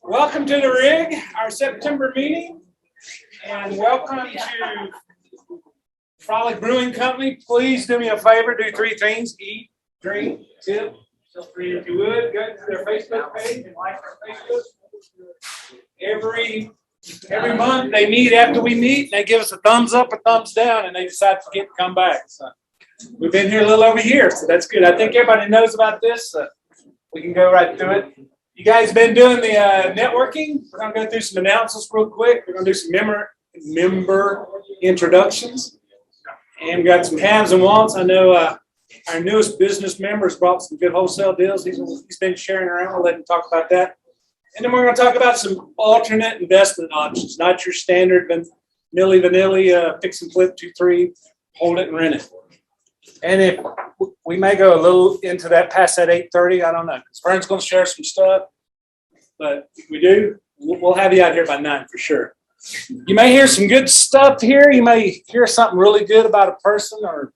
Welcome to the rig, our September meeting, and welcome to Frolic Brewing Company. Please do me a favor, do three things: eat, drink, tip. Feel free, if you would, go to their Facebook page and like our Facebook. Every month they meet after we meet, and they give us a thumbs up or thumbs down, and they decide to come back. So we've been here a little over here, so that's good. I think everybody knows about this. We can go right through it. You guys been doing the networking? We're going to go through some announcements real quick. We're going to do some member introductions. And we got some haves and wants. I know our newest business members brought some good wholesale deals. He's been sharing around. We'll let him talk about that. And then we're going to talk about some alternate investment options, not your standard nilly-vanilly, fix and flip 2-3, hold it and rent it. And if we may go a little into that past that 8:30, I don't know. Vern's going to share some stuff, but if we do, we'll have you out here by 9 for sure. You may hear some good stuff here. You may hear something really good about a person, or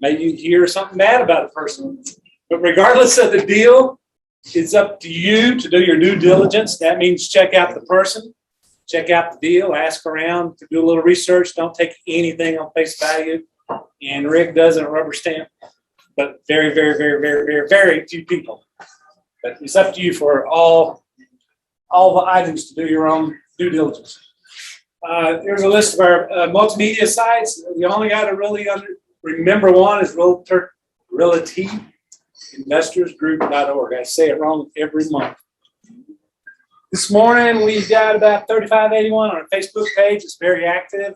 maybe you hear something bad about a person. But regardless of the deal, it's up to you to do your due diligence. That means check out the person, check out the deal, ask around, do a little research. Don't take anything on face value. And Rick doesn't rubber stamp, but very, very, very, very, very, very few people. But it's up to you for all the items to do your own due diligence. There's a list of our multimedia sites. You only got to really remember one is realtyinvestorsgroup.org. I say it wrong every month. This morning we got about 3581 on our Facebook page. It's very active.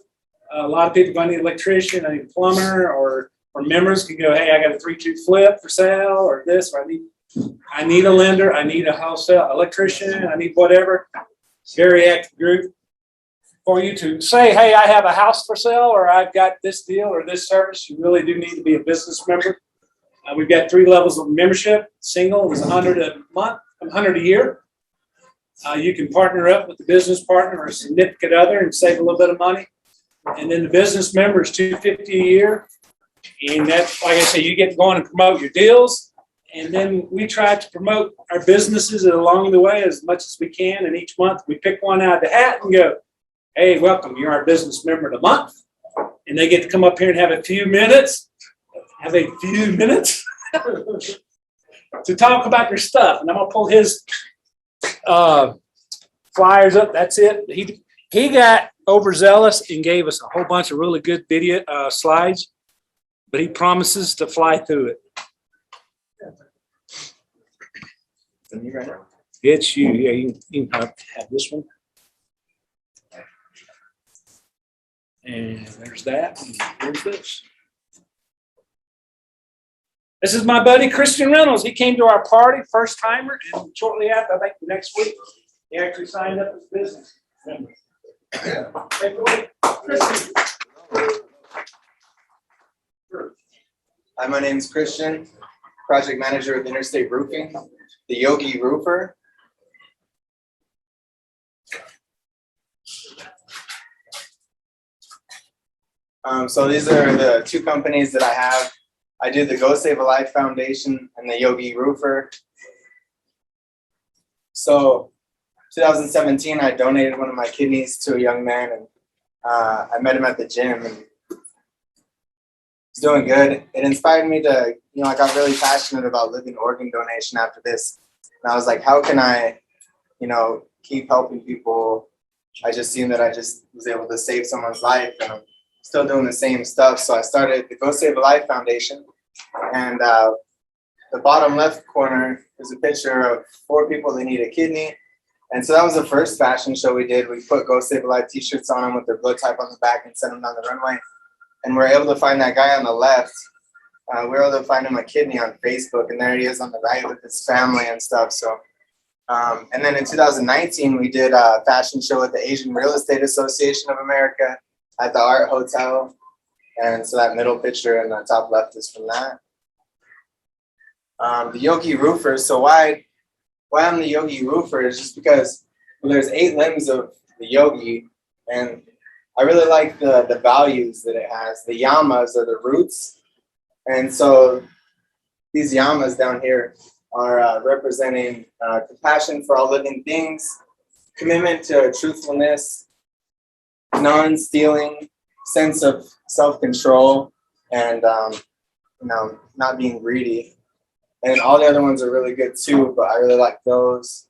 A lot of people, I need an electrician, I need a plumber, or members can go, hey, I got a 3-2 flip for sale, or this, or I need a lender, I need a wholesale electrician, I need whatever. Very active group for you to say, hey, I have a house for sale, or I've got this deal or this service. You really do need to be a business member. We've got 3 levels of membership. Single is $100 a month, $100 a year. You can partner up with a business partner or a significant other and save a little bit of money. And then the business member is $250 a year. And that's, like I say, you get to go on and promote your deals. And then we try to promote our businesses along the way as much as we can. And each month we pick one out of the hat and go, hey, welcome, you're our business member of the month. And they get to come up here and have a few minutes to talk about their stuff. And I'm going to pull his flyers up. That's it. He got overzealous and gave us a whole bunch of really good video slides, but he promises to fly through it. It's you. Yeah, you can have this one. And there's that. And there's this. This is my buddy Christian Reynolds. He came to our party, first timer, and shortly after, I think the next week, he actually signed up as business member. Take it away, Christian. Hi, my name is Christian, project manager with Interstate Roofing, the Yogi Roofer. So these are the 2 companies that I have. I do the Go Save a Life Foundation and the Yogi Roofer. So 2017, I donated one of my kidneys to a young man, and I met him at the gym, and he's doing good. It inspired me to, I got really passionate about living organ donation after this. And I was like, how can I, keep helping people? I just seen that I just was able to save someone's life, and I'm still doing the same stuff. So I started the Go Save a Life Foundation, and the bottom left corner is a picture of 4 people that need a kidney. And so that was the first fashion show we did. We put Go Save a Life t-shirts on them with their blood type on the back and sent them down the runway. And we're able to find that guy on the left. We were able to find him a kidney on Facebook, and there he is on the right with his family and stuff. So, and then in 2019, we did a fashion show at the Asian Real Estate Association of America at the Art Hotel. And so that middle picture in the top left is from that. The Yogi Roofer. So why I'm the Yogi Roofer is just because there's 8 limbs of the Yogi, and I really like the values that it has. The yamas are the roots, and so these yamas down here, are representing compassion for all living things, commitment to truthfulness, non-stealing, sense of self-control, and not being greedy. And all the other ones are really good too, but I really like those.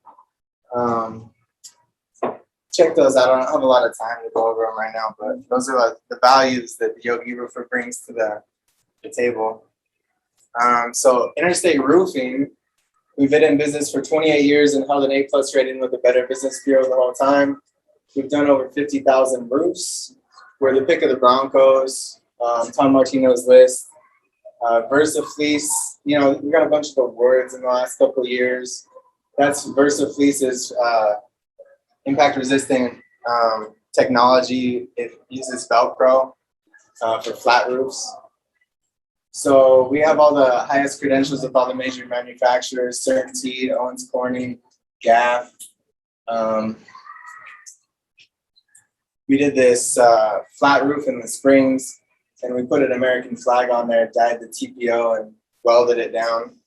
Check those out. I don't have a lot of time to go over them right now, but those are like the values that the Yogi Roofer brings to the table. So Interstate Roofing, we've been in business for 28 years and held an A+ rating with the Better Business Bureau the whole time. We've done over 50,000 roofs. We're the pick of the Broncos, Tom Martino's list. Versa Fleece, we got a bunch of awards in the last couple of years. That's Versa Fleece's impact resistant technology. It uses Velcro for flat roofs. So we have all the highest credentials of all the major manufacturers: Certainty, Owens Corning, GAF. We did this flat roof in the Springs, and we put an American flag on there, dyed the TPO, and welded it down.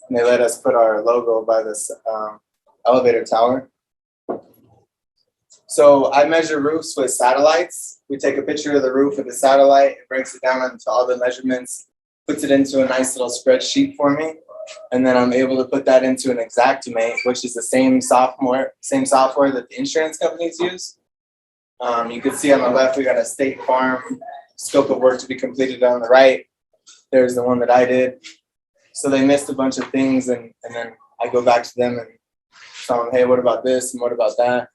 And they let us put our logo by this elevator tower. So I measure roofs with satellites. We take a picture of the roof with a satellite, it breaks it down into all the measurements, puts it into a nice little spreadsheet for me. And then I'm able to put that into an Xactimate, which is the same software that the insurance companies use. You can see on the left, we got a State Farm scope of work to be completed. On the right, there's the one that I did. So they missed a bunch of things, and then I go back to them and tell them, hey, what about this and what about that?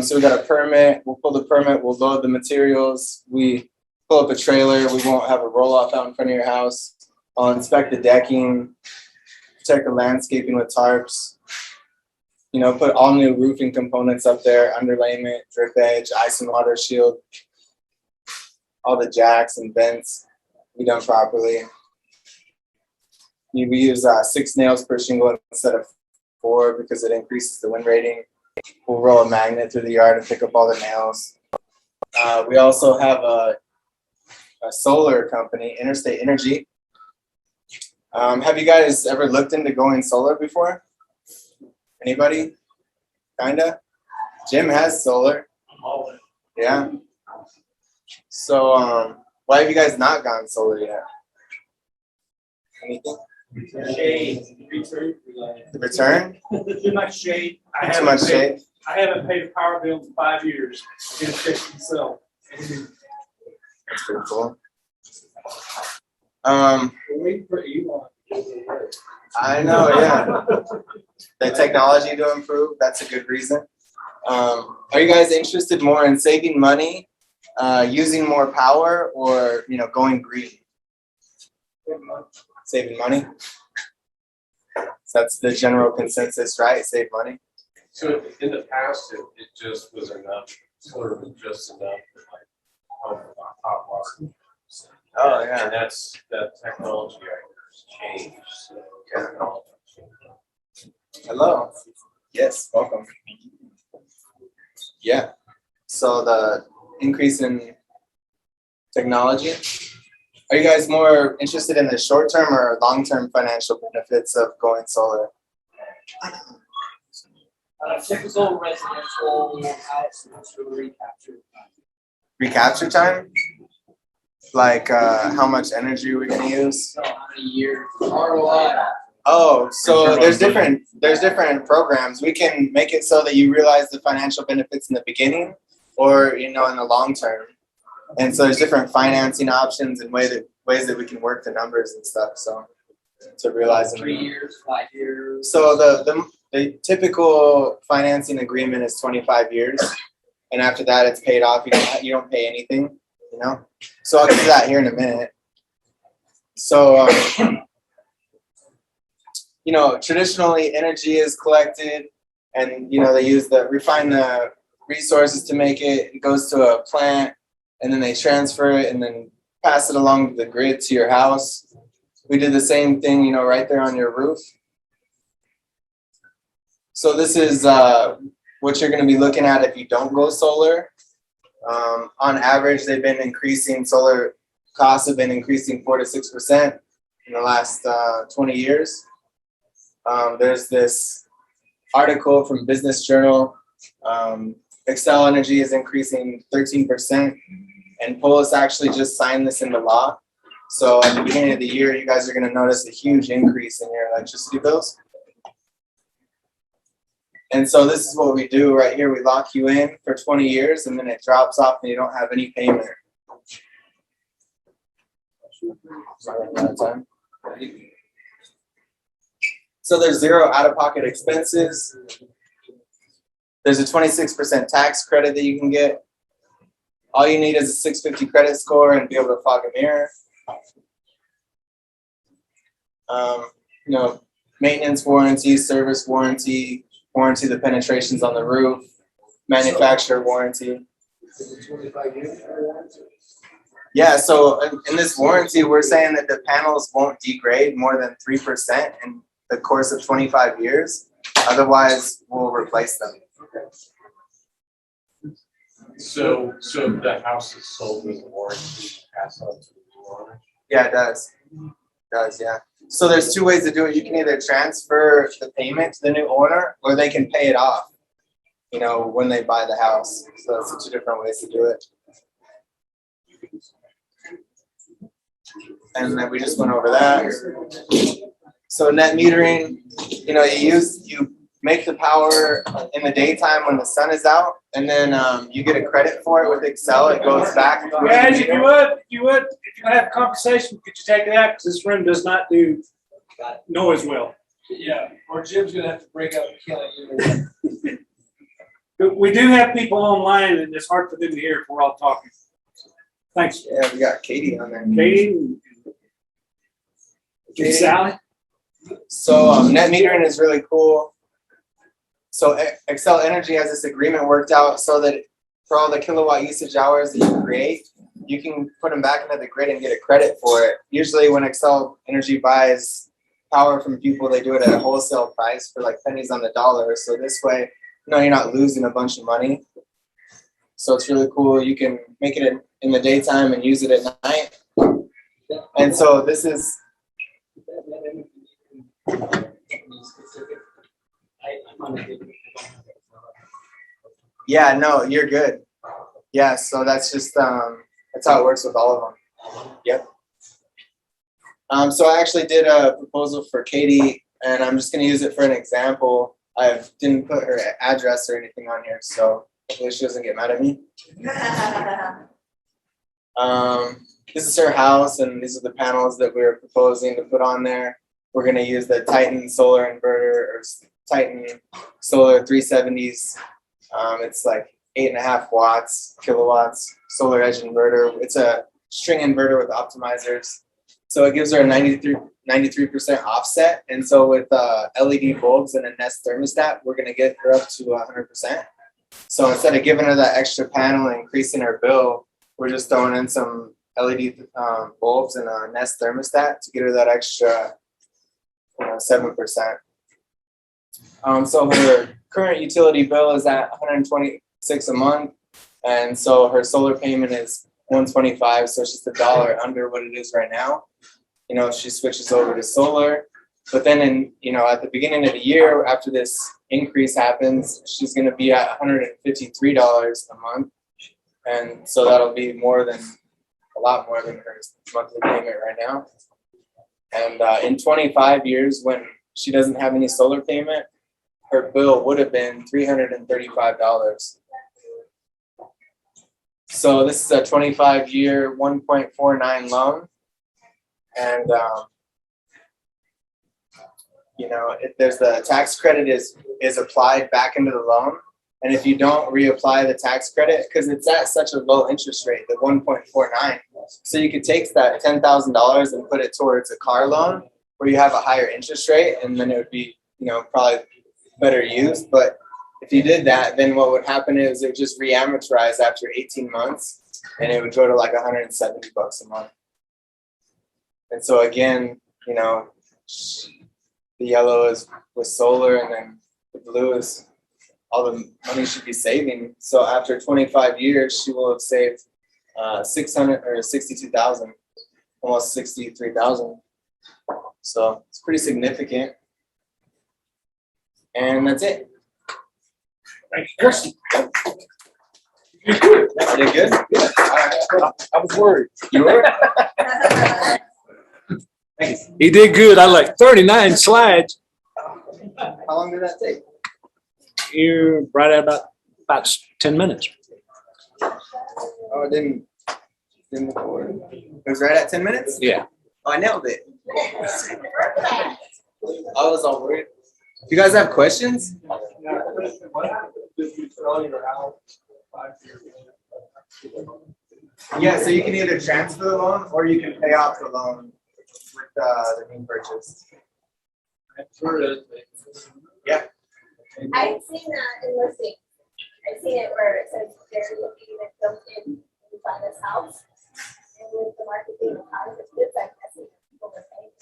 So we got a permit. We'll pull the permit. We'll load the materials. We pull up a trailer. We won't have a roll-off out in front of your house. I'll inspect the decking, protect the landscaping with tarps. Put all new roofing components up there: underlayment, drip edge, ice and water shield. All the jacks and vents be done properly. We use 6 nails per shingle instead of 4 because it increases the wind rating. We'll roll a magnet through the yard and pick up all the nails. We also have a solar company, Interstate Energy. Have you guys ever looked into going solar before? Anybody? Kinda? Jim has solar. Yeah. So why have you guys not gone solar yet? Anything? Shade. The return? Too much shade. Too much shade? I haven't paid a power bill in 5 years. Get it fixed myself. That's pretty cool. We're waiting for Elon. I know, yeah. The technology to improve, that's a good reason. Are you guys interested more in saving money, using more power, or going green? Saving money. So that's the general consensus, right? Save money. So in the past, it just was enough, sort of just enough for hot water. Oh yeah. And that technology has changed. So technology changed. Hello. Yes, welcome. Yeah. So the increase in technology. Are you guys more interested in the short-term or long-term financial benefits of going solar? Typical residential house to recapture. Recapture time? Like how much energy are we gonna use? A year. ROI. Oh, so there's different programs. We can make it so that you realize the financial benefits in the beginning, or in the long term. And so there's different financing options and ways that we can work the numbers and stuff. So to realize 3 years, 5 years. So the typical financing agreement is 25 years, and after that it's paid off. You don't pay anything, So I'll get to that here in a minute. So traditionally energy is collected, and they refine the resources to make it. It goes to a plant, and then they transfer it and then pass it along the grid to your house. We did the same thing, right there on your roof. So this is what you're going to be looking at if you don't go solar. On average, solar costs have been increasing 4 to 6%. in the last 20 years. There's this article from Business Journal. Excel Energy is increasing 13%, and Polis actually just signed this into law. So at the beginning of the year, you guys are going to notice a huge increase in your electricity bills. And so this is what we do right here. We lock you in for 20 years, and then it drops off and you don't have any payment. So there's zero out-of-pocket expenses. There's a 26% tax credit that you can get. All you need is a 650 credit score and be able to fog a mirror. Maintenance warranty, service warranty, warranty the penetrations on the roof, manufacturer warranty. Yeah, so in this warranty, we're saying that the panels won't degrade more than 3% in the course of 25 years. Otherwise, we'll replace them. So the house is sold with a warranty, pass on to the new owner? Yeah, it does. Yeah. So there's two ways to do it. You can either transfer the payment to the new owner, or they can pay it off, when they buy the house. So that's the two different ways to do it. And then we just went over that. So net metering, you make the power in the daytime when the sun is out, and then you get a credit for it with Excel. It goes back. Guys, if you would have a conversation, could you take it out? Because this room does not do noise well. Yeah, or Jim's gonna have to break up and kill it. But we do have people online, and it's hard for them to hear if we're all talking. Thanks. Yeah, we got Katie on there. Katie? Sally? So net metering is really cool. So Excel Energy has this agreement worked out so that for all the kilowatt usage hours that you create, you can put them back into the grid and get a credit for it. Usually when Excel Energy buys power from people, they do it at a wholesale price for like pennies on the dollar. So this way, you're not losing a bunch of money. So it's really cool. You can make it in the daytime and use it at night. And so this is... Yeah, no, you're good. Yeah, so that's just that's how it works with all of them. Yep. So I actually did a proposal for Katie, and I'm just going to use it for an example. I didn't put her address or anything on here, so hopefully she doesn't get mad at me. This is her house, and these are the panels that we're proposing to put on there. We're going to use the Titan solar inverter, or Titan solar 370s. It's like 8.5 kilowatts, solar edge inverter. It's a string inverter with optimizers. So it gives her a 93% offset. And so with LED bulbs and a Nest thermostat, we're going to get her up to 100%. So instead of giving her that extra panel and increasing her bill, we're just throwing in some LED bulbs and a Nest thermostat to get her that extra 7%. So her current utility bill is at $126 a month, and so her solar payment is $125. So it's just $1 under what it is right now. If she switches over to solar, but then at the beginning of the year, after this increase happens, she's going to be at $153 a month, and so that'll be a lot more than her monthly payment right now. And in 25 years, when she doesn't have any solar payment, her bill would have been $335. So this is a 25-year, 1.49 loan. And, there's the tax credit is applied back into the loan. And if you don't reapply the tax credit, because it's at such a low interest rate, the 1.49, so you could take that $10,000 and put it towards a car loan where you have a higher interest rate, and then it would be, probably better used. But if you did that, then what would happen is it would just re-amortize after 18 months, and it would go to like $170 a month. And so again, the yellow is with solar, and then the blue is all the money she'd be saving. So after 25 years, she will have saved $62,000, almost $63,000. So it's pretty significant. And that's it. Thank you, Chris. I did good? I was worried. You were? He did good. I like 39 slides. How long did that take? You're right at about 10 minutes. Oh, it didn't record. It was right at 10 minutes? Yeah. Oh, I nailed it. I was all worried. You guys have questions? Yeah, so you can either transfer the loan or you can pay off the loan with the new purchase. Yeah. I've seen that in listings. I've seen it where it says they're looking at built in by this house. And with the market being high, it's good, I see people are paying.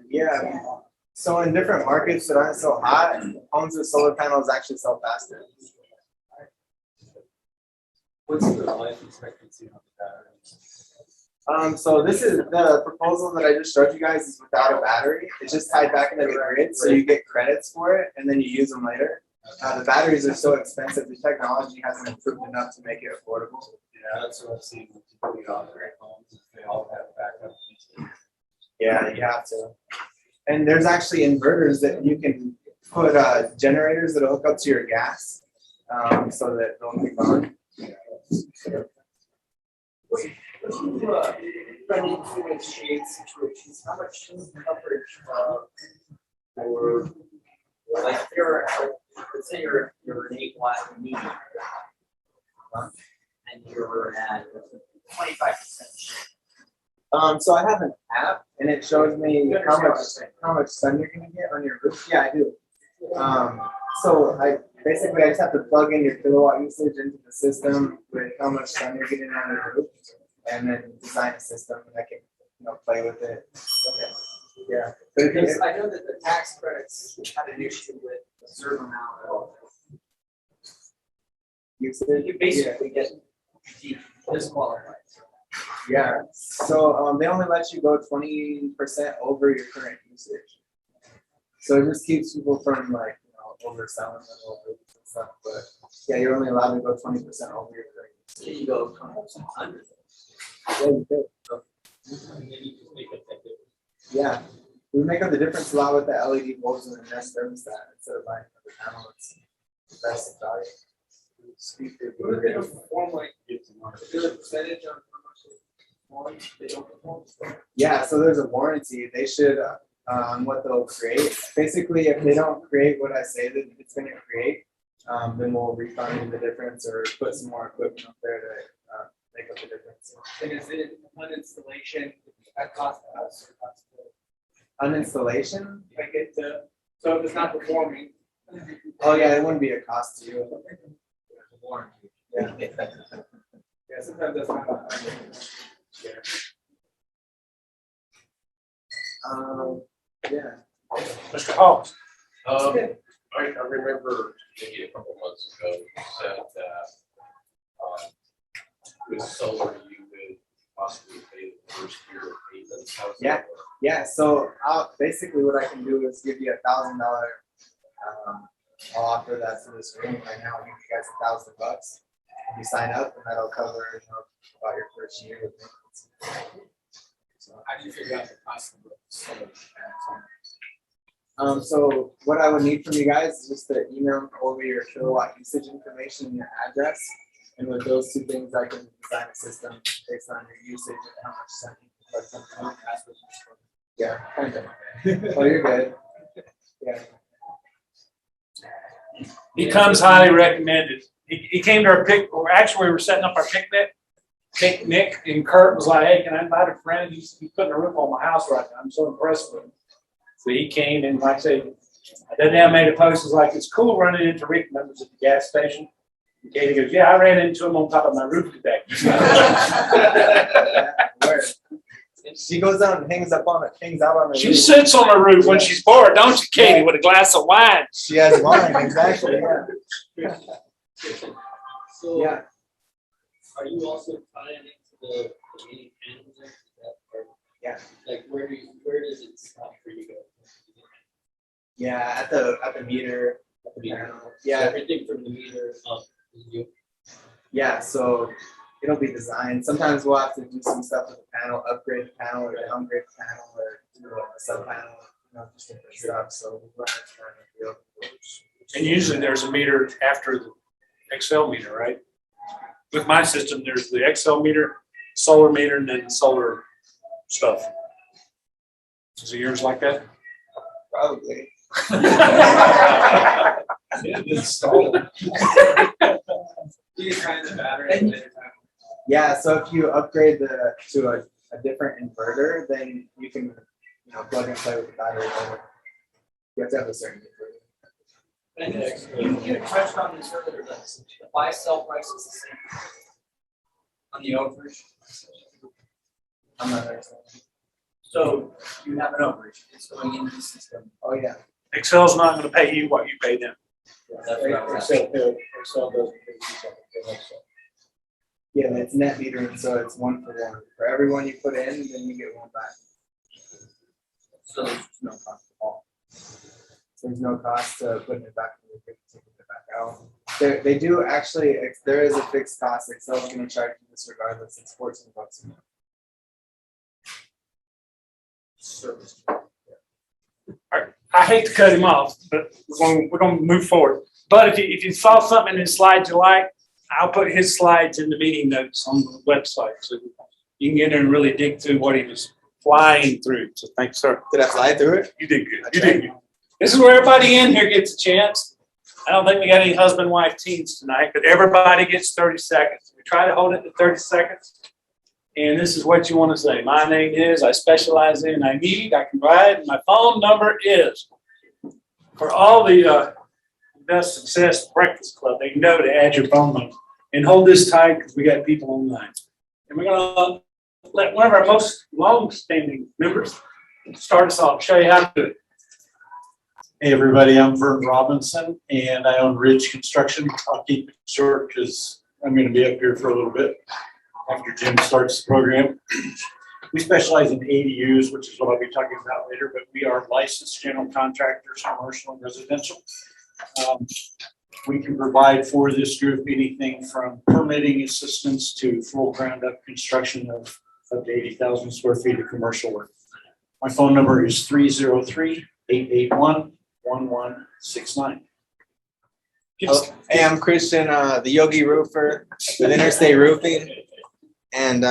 Yeah. So in different markets that aren't so hot, homes with solar panels actually sell faster. What's the life expectancy on the batteries? So this is the proposal that I just showed you guys is without a battery. It's just tied back into the grid, so you get credits for it and then you use them later. The batteries are so expensive, the technology hasn't improved enough to make it affordable. Yeah, that's what I've seen with the other homes, is they all have backup. Yeah, you have to. And there's actually inverters that you can put generators that hook up to your gas, so that they'll be gone. Running into a shade situations, how much coverage or like if you're, let's say you're an 8-watt meter and you're at 25%. So I have an app and it shows me how much sun you're gonna get on your roof. Yeah, I do. So I just have to plug in your kilowatt usage into the system with how much sun you're getting on your roof, and then design a system and I can play with it. Okay. Yeah. Because I know that the tax credits had an issue with a certain amount of Usage. you basically get disqualified. Yeah. So they only let you go 20% over your current usage. So it just keeps people from overselling them over and stuff. But yeah, you're only allowed to go 20% over your current usage. Can you go 20% under? Yeah, you could. Yeah. We make up the difference a lot with the LED bulbs and the Nest thermostat instead of buying another panel. It's the best value. Speaker. What if they don't perform like, is there a percentage on how much they don't perform? Yeah, so there's a warranty. They should on what they'll create. Basically, if they don't create what I say that it's going to create, then we'll refund you the difference or put some more equipment up there to make up the difference. And is it one installation at cost to us or cost to? Uninstallation? Like it, so if it's not performing. Oh yeah, it wouldn't be a cost to you. Warranty. Yeah. Yeah, sometimes that's not. Yeah. Mr. Hawes. I remember maybe a couple months ago, you said that with solar, you would possibly pay the first year of payments. How's that Yeah. work? Yeah, so basically what I can do is give you $1,000. I'll offer that to this room right now. I'll give you guys $1,000. If you sign up, and that'll cover about your first year with maintenance. So, How do you figure out the cost of the solar panels? so what I would need from you guys is just to email over your kilowatt usage information and your address. And with those two things, I can design a system based on your usage and how much sun you can put something. Yeah, kind of. Oh, you're good. Yeah. He comes highly recommended. He came to our actually we were setting up our picnic, and Kurt was like, "Hey, can I invite a friend? He's putting a roof on my house right now. I'm so impressed with him." So he came and like I say, that damn made a post was like, "It's cool running into Rick members at the gas station." And Katie goes, "Yeah, I ran into him on top of my roof today." Where? She goes out and hangs out on the She roof. sits on the roof when she's bored, don't you, Katie, with a glass of wine? She has wine, exactly. Yeah. So, Yeah. are you also tying into the main panels there? Is that part? Yeah. Like where does it stop for you guys? Yeah, at the meter. At the meter. So Yeah, everything from the meter up is you. yeah. So it'll be designed. Sometimes we'll have to do some stuff with the panel, upgrade the panel, or downgrade the panel, or do a sub panel. Just different stuff. So we'll run it kind of And usually there's a meter after the Excel meter, right? With my system, there's the Excel meter, solar meter, and then solar stuff. Is it yours like that? probably. Do you try the battery? Yeah. So if you upgrade to a different inverter, then you can plug and play with the battery. You have to have a certain inverter. And you touched on this earlier, that the buy sell price is the same on the overage. I'm not understanding. So you have an overage, it's going into the system. Oh yeah. Excel's not going to pay you what you pay them. That's what I was asking. Excel doesn't do something. Yeah, it's net metering, so it's 1 for 1. For every one you put in, then you get one back. So there's no cost at all. So there's no cost to putting it back in the taking it back out. They do actually. There is a fixed cost. Excel's going to charge you this regardless. It's $14 a month. Service. I hate to cut him off, but we're going to move forward. But if you saw something in his slides you like, I'll put his slides in the meeting notes on the website, so you can get in and really dig through what he was flying through. So thanks, sir. Did I fly through it? You did good. You did good. This is where everybody in here gets a chance. I don't think we got any husband-wife teams tonight, but everybody gets 30 seconds. We try to hold it to 30 seconds. And this is what you want to say. My name is, I specialize in, I need, I can provide. My phone number is, for all the Best Success Breakfast Club, they know to add your phone number. And hold this tight because we got people online. And we're going to let one of our most long-standing members start us off, show you how to do it. Hey, everybody, I'm Vern Robinson, and I own Ridge Construction. I'll keep it short because I'm going to be up here for a little bit after Jim starts the program. We specialize in ADUs, which is what I'll be talking about later, but we are licensed general contractors, commercial and residential. We can provide for this group anything from permitting assistance to full ground up construction of up to 80,000 square feet of commercial work. My phone number is 303-881-1169. Hey, I'm Christian, the Yogi Roofer with Interstate Roofing. And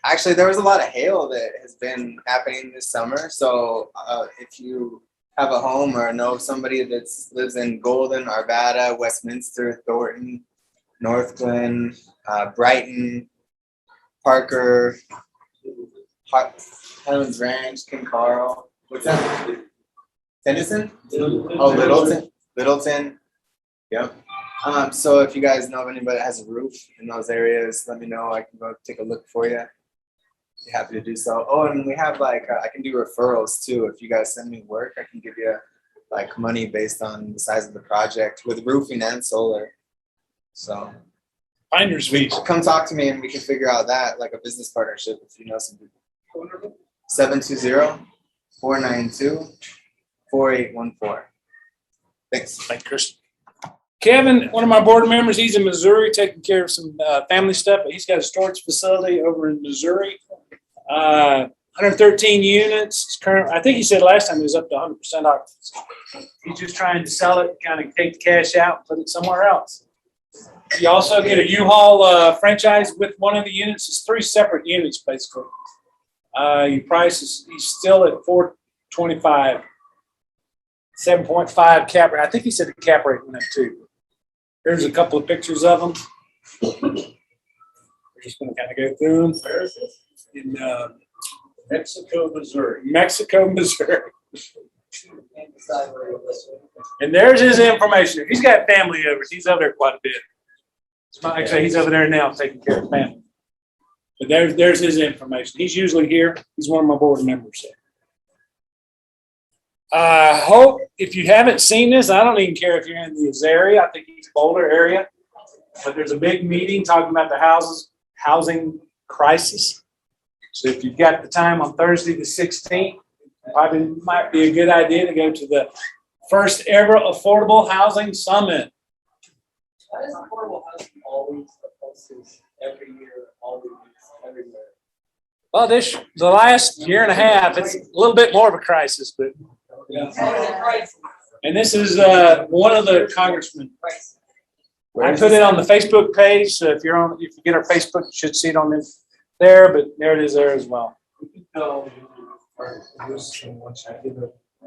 actually, there was a lot of hail that has been happening this summer. So if you have a home or know somebody that lives in Golden, Arvada, Westminster, Thornton, North Glen, Brighton, Parker, Highlands Ranch, King Carl. What's that? Tennyson? Oh, Littleton. Yep. So if you guys know of anybody that has a roof in those areas, let me know. I can go take a look for you. Be happy to do so. Oh, and we have I can do referrals too. If you guys send me work, I can give you money based on the size of the project with roofing and solar. So Finder's fees. come talk to me and we can figure out that like a business partnership if you know some people. 720-492-4814. Thanks. Thank you, Chris. Kevin, one of my board members, he's in Missouri taking care of some family stuff, but he's got a storage facility over in Missouri. 113 units. It's current. I think he said last time he was up to 100% occupancy. He's just trying to sell it, kind of take the cash out and put it somewhere else. You also get a U-Haul franchise with one of the units. It's 3 separate units, basically. Your price is he's still at $425, 7.5 cap rate. I think he said the cap rate went up too. There's a couple of pictures of them. We're just going to kind of go through them. Where is this? In Mexico, Missouri. And there's his information. He's got family over. He's over there quite a bit. It's not like I say he's over there now taking care of family. But there's his information. He's usually here. He's one of my board members. I hope if you haven't seen this, I don't even care if you're in this area. I think it's Boulder area. But there's a big meeting talking about the housing crisis. So if you've got the time on Thursday the 16th, probably might be a good idea to go to the first ever Affordable Housing Summit. Why is affordable housing always opposed every year, always, everywhere? Well, the last year and a half, it's a little bit more of a crisis, but and this is one of the congressmen. I put it on the Facebook page, so if you get our Facebook, you should see it on there, but there it is there as well.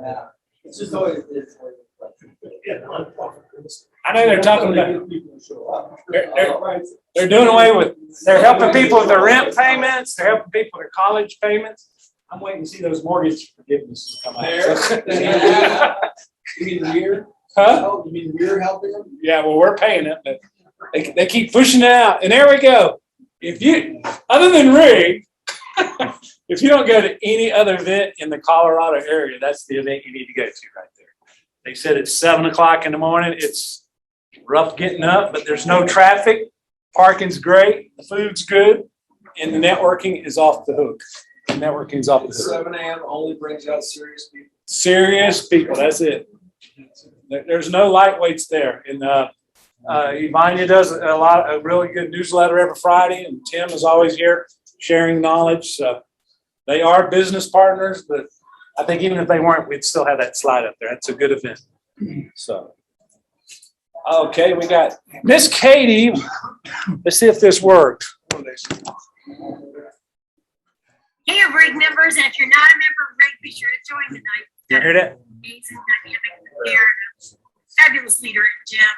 Yeah, it's just always this. I know they're talking about, they're doing away with, they're helping people with their rent payments, they're helping people with their college payments. I'm waiting to see those mortgage forgivenesses come out. You mean we're? Huh? Oh, you mean we're helping them? Yeah, well, we're paying it, but they keep pushing it out. And there we go. If you, other than Rig, if you don't go to any other event in the Colorado area, that's the event you need to go to right there. They said it's 7 o'clock in the morning. It's rough getting up, but there's no traffic. Parking's great. The food's good. And the networking is off the hook. The networking is off the hook. 7 a.m. only brings out serious people. Serious people. That's it. There's no lightweights there. And Ivania does a really good newsletter every Friday, and Tim is always here sharing knowledge. So they are business partners, but I think even if they weren't, we'd still have that slide up there. It's a good event. So, okay, we got Miss Katie. Let's see if this works. Hey, RIG members, and if you're not a member of RIG, be sure to join tonight. You heard it? Amazing, dynamic leader, fabulous leader at Jim,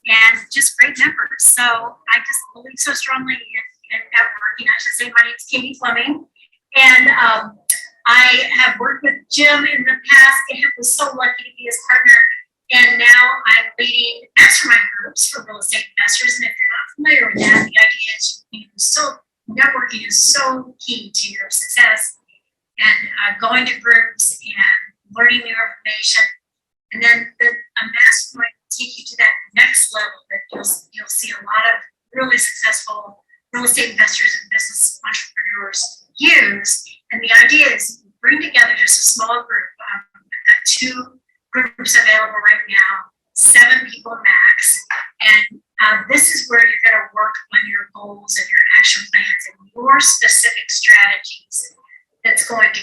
and just great members. So I just believe so strongly in networking. I should say my name's Katie Fleming, and I have worked with Jim in the past and was so lucky to be his partner. And now I'm leading mastermind groups for real estate investors. And if you're not familiar with that, the idea is networking is so key to your success, and going to groups and learning new information. And then a mastermind will take you to that next level that you'll see a lot of really successful real estate investors and business entrepreneurs use. And the idea is you bring together just a small group. I've got 2 groups available right now, 7 people max. And this is where you're going to work on your goals and your action plans and your specific strategies that's going to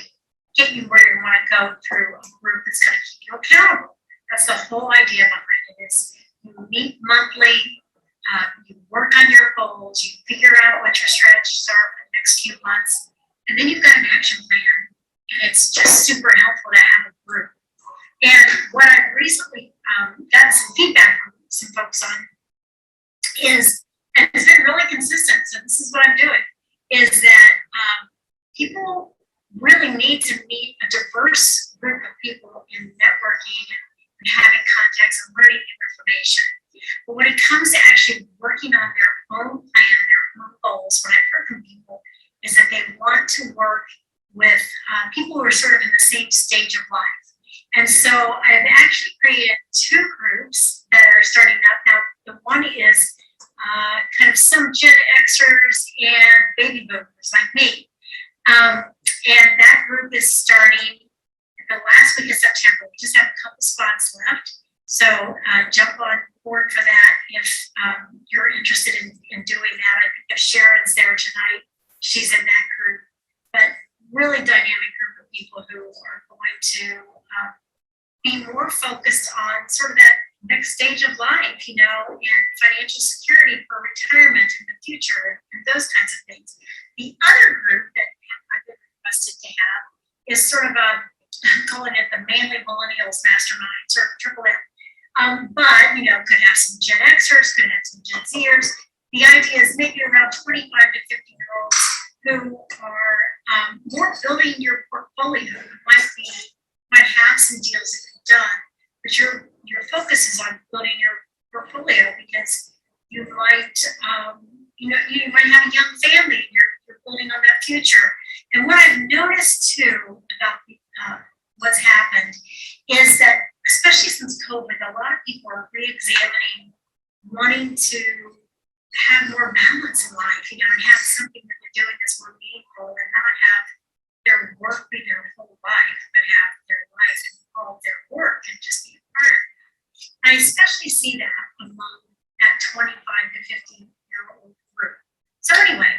get you where you want to go through a group that's going to keep you accountable. That's the whole idea behind it. Is you meet monthly, you work on your goals, you figure out what your strategies are for the next few months, and then you've got an action plan, and it's just super helpful to have a group. And what I've recently gotten some feedback from some folks on is, and it's been really consistent, so this is what I'm doing, is that people really need to meet a diverse group of people in networking and having contacts and learning new information. But when it comes to actually working on their own plan, their own goals, what I've heard from people is that they want to work with people who are sort of in the same stage of life. And so I've actually created 2 groups that are starting up now. The one is kind of some Gen Xers and baby boomers like me. And that group is starting the last week of September. We just have a couple spots left. So jump on board for that if you're interested in doing that. I think if Sharon's there tonight, she's in that group. But really dynamic group of people who are going to be more focused on sort of that next stage of life, and financial security for retirement in the future and those kinds of things. The other group that I've been requested to have is sort of I'm calling it the Manly Millennials Mastermind, sort of triple M. But, could have some Gen Xers, could have some Gen Zers. The idea is maybe around 25 to 50-year-olds who are more building your portfolio. Might have some deals that you've done, but your focus is on building your portfolio because you might, you might have a young family and you're building on that future. And what I've noticed too about what's happened is that, especially since COVID, a lot of people are re-examining wanting to have more balance in life, you know, and have something that they're doing that's more meaningful and not have their work be their whole life, but have their life and all of their work and just be a part of it. I especially see that among that 25 to 50-year-old group. So anyway,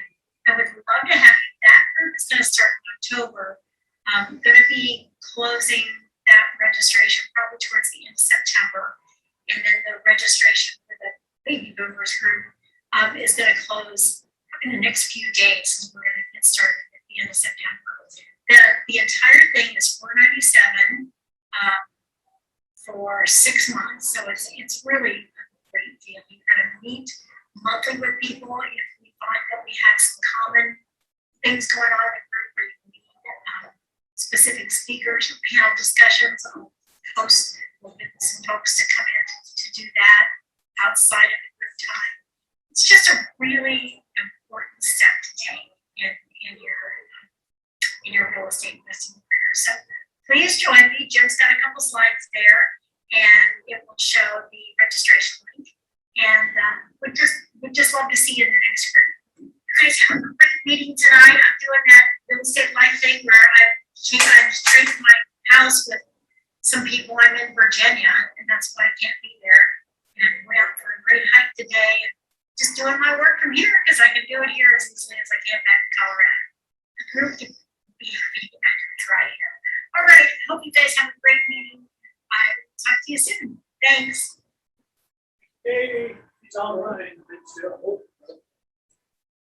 I would love to have you. That group is going to start in October. I'm going to be closing that registration probably towards the end of September. And then the registration for the baby boomers group is going to close in the next few days. So we're going to get started at the end of September. The entire thing is $497 for 6 months. So it's really a great deal. You're going to meet monthly with people. If we find that we have some common things going on in the group, or you need specific speakers or panel discussions, I'll host some folks to come in to do that outside of the group time. It's just a really important step to take in your real estate investing career. So please join me. Jim's got a couple slides there, and it will show the registration link. And we'd just love to see you in the next group. You guys have a great meeting tonight. I'm doing that real estate life thing where I'm straight to my house with some people. I'm in Virginia, and that's why I can't be there. And went out for a great hike today, and just doing my work from here because I can do it here as easily as I can back in Colorado. The group can be happy to get back to the try here. All right. Hope you guys have a great meeting. I'll talk to you soon. Thanks. Hey, it's all right.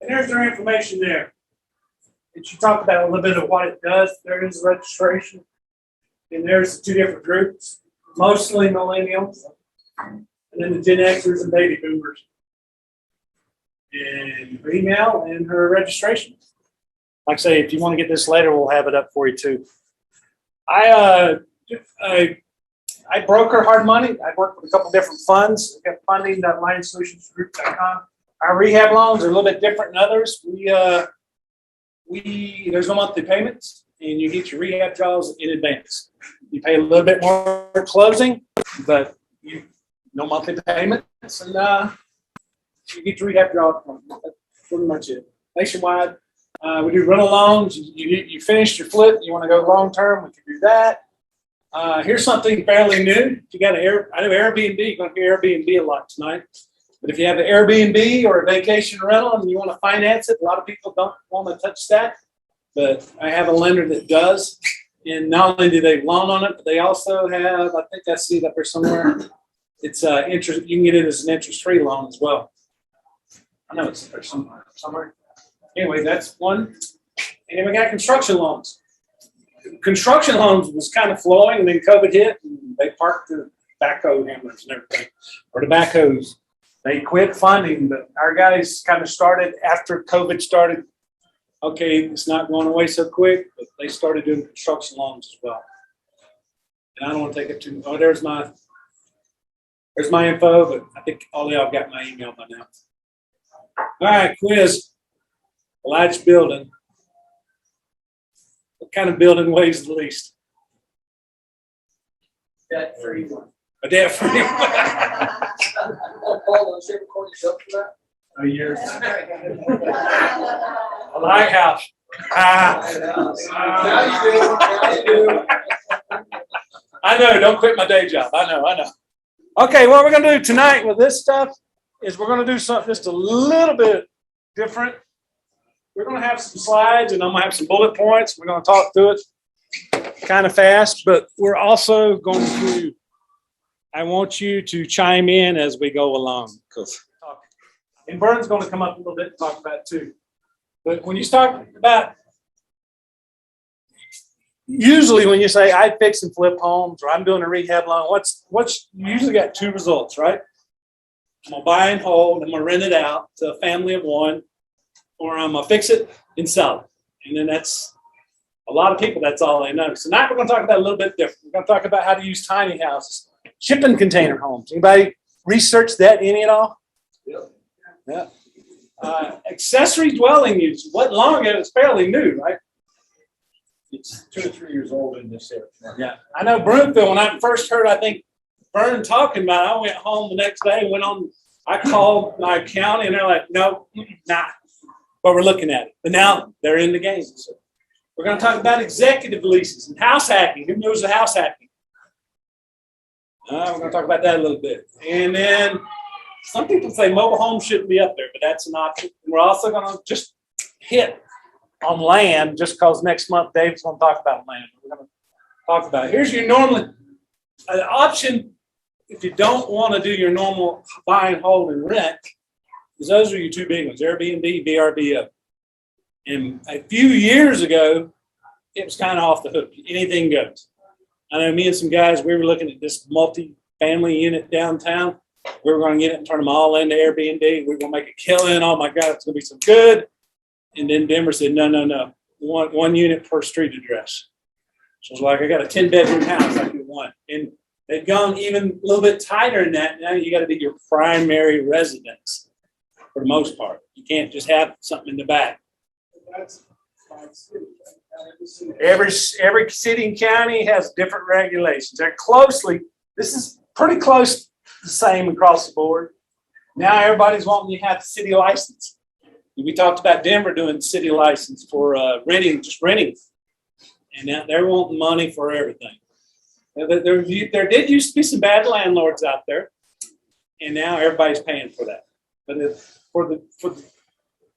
And there's their information there. And she talked about a little bit of what it does. There is registration. And there's 2 different groups, mostly millennials, and then the Gen Xers and baby boomers. And her email and her registration. Like I say, if you want to get this later, we'll have it up for you too. I broker hard money. I work with a couple different funds. I got funding.lionssolutionsgroup.com. Our rehab loans are a little bit different than others. There's no monthly payments, and you get your rehab draws in advance. You pay a little bit more for closing, but no monthly payments, and you get your rehab draw. That's pretty much it. Nationwide, we do rental loans. You finished your flip, you want to go long term, we can do that. Here's something fairly new. If you got I know Airbnb, you're going to hear Airbnb a lot tonight. But if you have an Airbnb or a vacation rental and you want to finance it, a lot of people don't want to touch that. But I have a lender that does. And not only do they loan on it, but they also have, I think I see it up there somewhere. It's interest. You can get it as an interest-free loan as well. I know it's there somewhere. Anyway, that's one. And then we got construction loans. Construction loans was kind of flowing, and then COVID hit, and they parked the backhoe hammers and everything, or the backhoes. They quit funding, but our guys kind of started after COVID started. Okay, it's not going away so quick, but they started doing construction loans as well. And I don't want to take it too. Oh, there's my info, but I think all y'all got my email by now. All right, quiz. A large building. What kind of building weighs the least? Debt-free one. A debt-free. Paul, on shape recording up for that? A year. A lighthouse. Now you do. I know. Don't quit my day job. I know. Okay, what we're going to do tonight with this stuff is we're going to do something just a little bit different. We're going to have some slides, and I'm going to have some bullet points. We're going to talk through it kind of fast, but we're also going to, I want you to chime in as we go along. And Vern's going to come up a little bit and talk about it too. But when you start about, usually when you say I fix and flip homes or I'm doing a rehab loan, what's you usually got 2 results, right? I'm going to buy and hold, I'm going to rent it out to a family of 1, or I'm going to fix it and sell it. And then that's, a lot of people, that's all they know. So now we're going to talk about a little bit different. We're going to talk about how to use tiny houses, shipping container homes. Anybody research that any at all? Yeah. Accessory dwelling units. What long ago? It's fairly new, right? It's 2 or 3 years old in this area. Yeah. I know Broomfield, when I first heard, I think, Vern talking about it, I went home the next day and I called my county and they're like, no, nah, but we're looking at it. But now they're in the game. So we're going to talk about executive leases and house hacking. Who knows the house hacking? We're going to talk about that a little bit. And then some people say mobile homes shouldn't be up there, but that's an option. And we're also going to just hit on land just because next month Dave's going to talk about land. We're going to talk about it. Here's your normal option if you don't want to do your normal buy and hold and rent, because those are your two big ones, Airbnb, VRBO. And a few years ago, it was kind of off the hook. Anything goes. I know me and some guys, we were looking at this multi-family unit downtown. We were going to get it and turn them all into Airbnb. We were going to make a killing. Oh my God, it's going to be so good. And then Denver said, no. One unit per street address. So it's like, I got a 10-bedroom house I could want. And they've gone even a little bit tighter than that. Now you got to be your primary residence for the most part. You can't just have something in the back. Every city and county has different regulations. This is pretty close to the same across the board. Now everybody's wanting to have the city license. We talked about Denver doing city license for renting. And now they're wanting money for everything. There did used to be some bad landlords out there, and now everybody's paying for that. But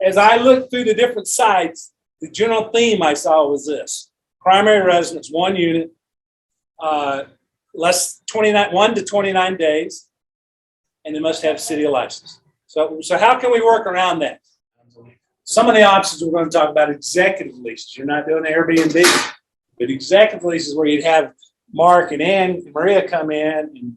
as I looked through the different sites, the general theme I saw was this: primary residence, one unit, 1 to 29 days, and they must have city license. So how can we work around that? Some of the options we're going to talk about executive leases. You're not doing Airbnb, but executive leases where you'd have Mark and Maria come in and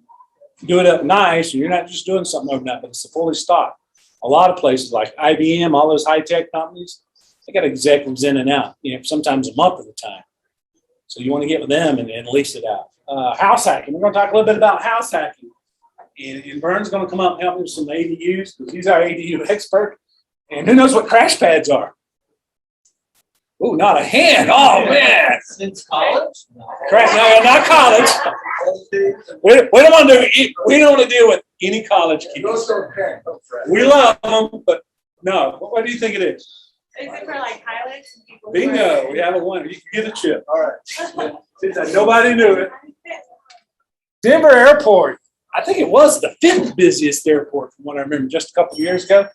do it up nice. And you're not just doing something overnight, but it's a fully stocked. A lot of places like IBM, all those high-tech companies, they got executives in and out, sometimes a month at a time. So you want to get with them and lease it out. House hacking. We're going to talk a little bit about house hacking. And Vern's going to come up and help me with some ADUs because he's our ADU expert. And who knows what crash pads are? Oh, not a hand. Oh, man. Since college? No, not college. We don't want to deal with any college kids. We love them, but no. What do you think it is? Is it for like pilots and people? Bingo. We have a winner. You can get a chip. All right. Since nobody knew it. Denver Airport. I think it was the 5th busiest airport from what I remember just a couple of years ago.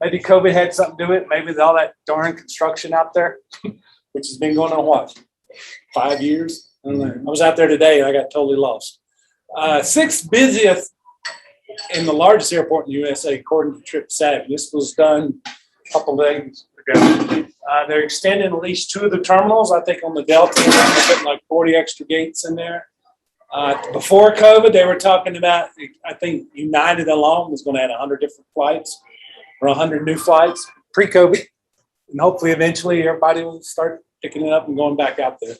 Maybe COVID had something to do with it. Maybe all that darn construction out there, which has been going on, what, 5 years? I don't know. I was out there today and I got totally lost. 6th busiest in the largest airport in the USA, according to TripSavvy. This was done a couple days ago. They're extending at least 2 of the terminals. I think on the Delta, they're putting like 40 extra gates in there. Before COVID, they were talking about, I think United alone was going to add 100 different flights. Or 100 new flights pre-COVID, and hopefully eventually everybody will start picking it up and going back out there.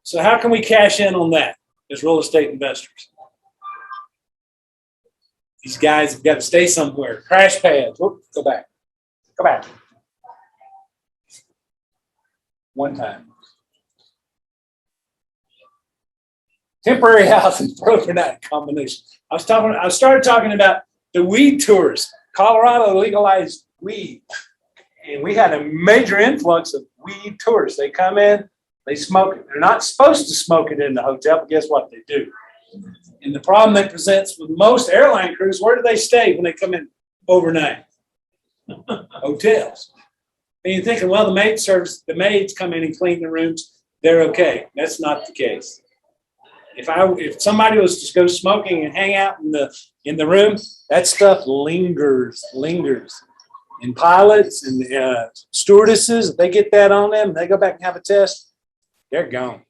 So how can we cash in on that as real estate investors? These guys have got to stay somewhere. Crash pads. Whoop, go back. One time. Temporary housing for overnight combination. I started talking about the weed tours. Colorado legalized weed, and we had a major influx of weed tourists. They come in, they smoke it. They're not supposed to smoke it in the hotel, but guess what? They do. And the problem that presents with most airline crews, where do they stay when they come in overnight? Hotels. And you're thinking, well, the maids come in and clean the rooms. They're okay. That's not the case. If somebody was to go smoking and hang out in the room, that stuff lingers. And pilots and stewardesses, if they get that on them, they go back and have a test, they're gone.